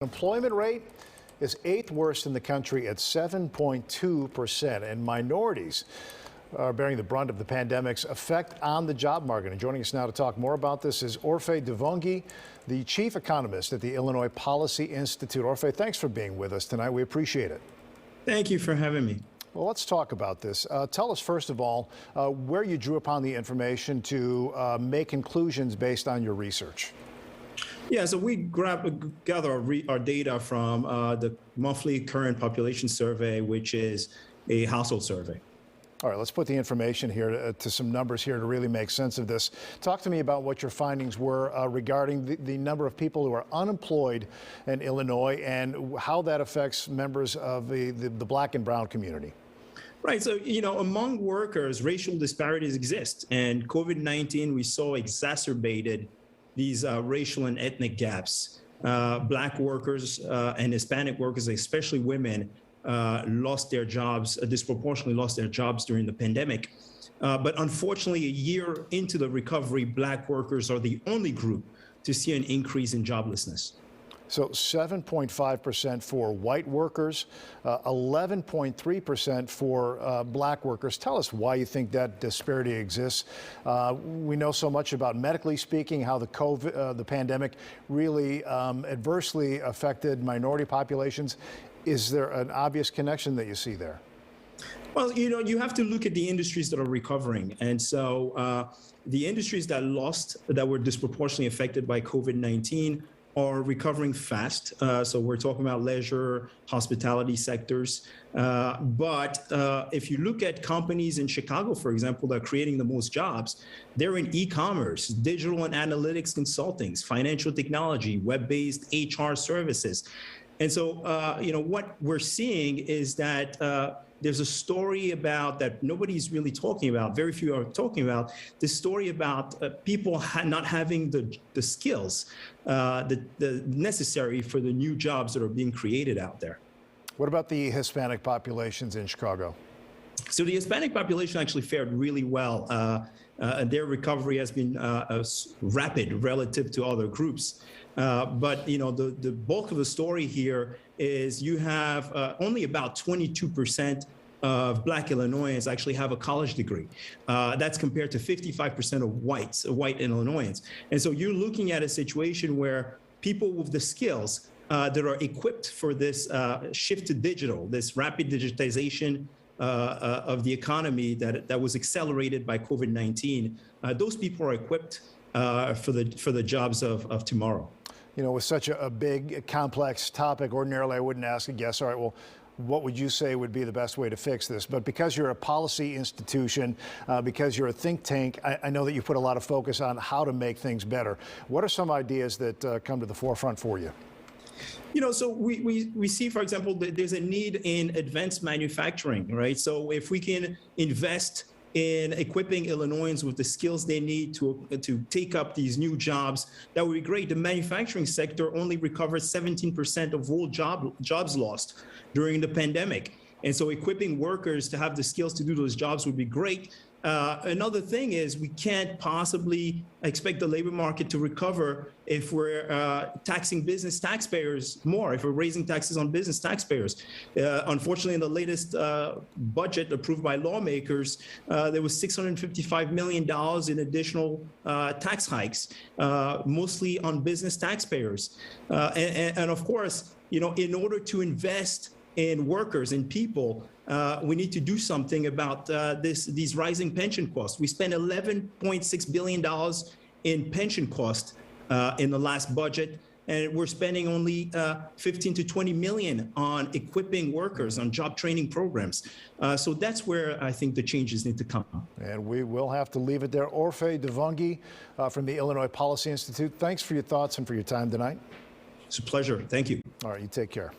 Employment rate is eighth worst in the country at 7.2%, and minorities are bearing the brunt of the pandemic's effect on the job market. And joining us now to talk more about this is Orphe Divounguy, the chief economist at the Illinois Policy Institute. Orphe, thanks for being with us tonight. We appreciate it. Thank you for having me. Well, let's talk about this. Tell us, first of all, where you drew upon the information to make conclusions based on your research. Yeah, so we gather our data from the monthly current population survey, which is a household survey. All right, let's put the information here to some numbers here to really make sense of this. Talk to me about what your findings were regarding the number of people who are unemployed in Illinois and how that affects members of the black and brown community. Right. So, among workers, racial disparities exist. And COVID-19, we saw exacerbated these racial and ethnic gaps. Black workers and Hispanic workers, especially women, lost their jobs, disproportionately lost their jobs during the pandemic. But unfortunately, a year into the recovery, black workers are the only group to see an increase in joblessness. So 7.5% for white workers, 11.3% for black workers. Tell us why you think that disparity exists. We know so much about, medically speaking, how the pandemic really adversely affected minority populations. Is there an obvious connection that you see there? Well, you have to look at the industries that are recovering. And so the industries that were disproportionately affected by COVID-19 are recovering fast. So we're talking about leisure, hospitality sectors. But if you look at companies in Chicago, for example, that are creating the most jobs, they're in e-commerce, digital and analytics consulting, financial technology, web-based HR services. And so, what we're seeing is that there's a story about that nobody's really talking about, very few are talking about, this story about people not having the skills the necessary for the new jobs that are being created out there. What about the Hispanic populations in Chicago? So the Hispanic population actually fared really well. Their recovery has been rapid relative to other groups. But the bulk of the story here is you have only about 22% of black Illinoisans actually have a college degree. That's compared to 55% of white Illinoisans. And so you're looking at a situation where people with the skills that are equipped for this shift to digital, this rapid digitization of the economy that was accelerated by COVID-19, those people are equipped for the jobs of tomorrow. With such a big, complex topic, ordinarily I wouldn't ask a guest, all right, well, what would you say would be the best way to fix this? But because you're a policy institution, because you're a think tank, I know that you put a lot of focus on how to make things better. What are some ideas that come to the forefront for you? So we see, for example, that there's a need in advanced manufacturing, right? So if we can invest in equipping Illinoisans with the skills they need to take up these new jobs, that would be great. The manufacturing sector only recovered 17% of all jobs lost during the pandemic. And so equipping workers to have the skills to do those jobs would be great. Another thing is we can't possibly expect the labor market to recover if we're taxing business taxpayers more, if we're raising taxes on business taxpayers. Unfortunately, in the latest budget approved by lawmakers, there was $655 million in additional tax hikes, mostly on business taxpayers. And of course, in order to invest in workers and people, we need to do something about these rising pension costs. We spent $11.6 billion in pension costs in the last budget, and we're spending only 15 to 20 million on equipping workers, on job training programs. So that's where I think the changes need to come. And we will have to leave it there. Orphe Divounguy from the Illinois Policy Institute, thanks for your thoughts and for your time tonight. It's a pleasure. Thank you. All right, you take care.